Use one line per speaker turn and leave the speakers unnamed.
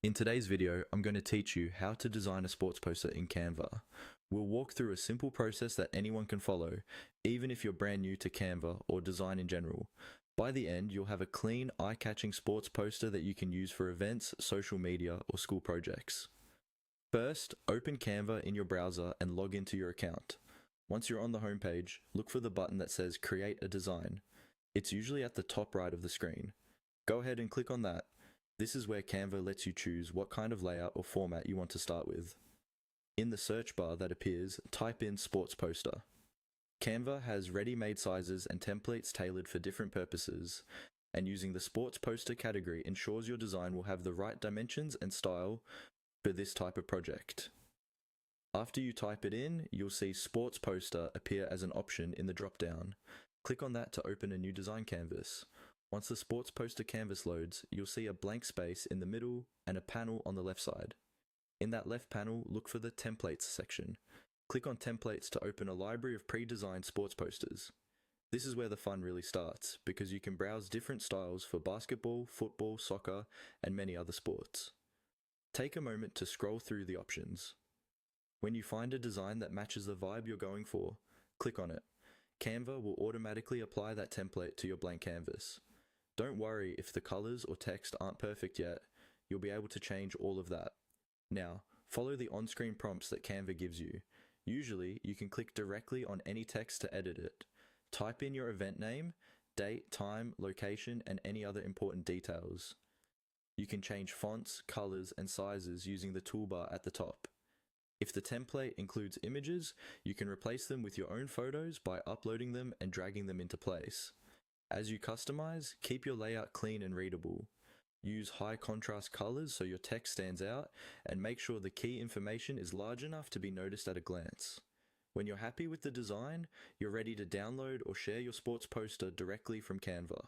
In today's video, I'm going to teach you how to design a sports poster in Canva. We'll walk through a simple process that anyone can follow, even if you're brand new to Canva or design in general. By the end, you'll have a clean, eye-catching sports poster that you can use for events, social media, or school projects. First, open Canva in your browser and log into your account. Once you're on the homepage, look for the button that says Create a Design. It's usually at the top right of the screen. Go ahead and click on that. This is where Canva lets you choose what kind of layout or format you want to start with. In the search bar that appears, type in Sports Poster. Canva has ready-made sizes and templates tailored for different purposes, and using the Sports Poster category ensures your design will have the right dimensions and style for this type of project. After you type it in, you'll see Sports Poster appear as an option in the drop-down. Click on that to open a new design canvas. Once the sports poster canvas loads, you'll see a blank space in the middle and a panel on the left side. In that left panel, look for the Templates section. Click on Templates to open a library of pre-designed sports posters. This is where the fun really starts, because you can browse different styles for basketball, football, soccer, and many other sports. Take a moment to scroll through the options. When you find a design that matches the vibe you're going for, click on it. Canva will automatically apply that template to your blank canvas. Don't worry if the colors or text aren't perfect yet, you'll be able to change all of that. Now, follow the on-screen prompts that Canva gives you. Usually, you can click directly on any text to edit it. Type in your event name, date, time, location, and any other important details. You can change fonts, colors, and sizes using the toolbar at the top. If the template includes images, you can replace them with your own photos by uploading them and dragging them into place. As you customize, keep your layout clean and readable. Use high contrast colors so your text stands out, and make sure the key information is large enough to be noticed at a glance. When you're happy with the design, you're ready to download or share your sports poster directly from Canva.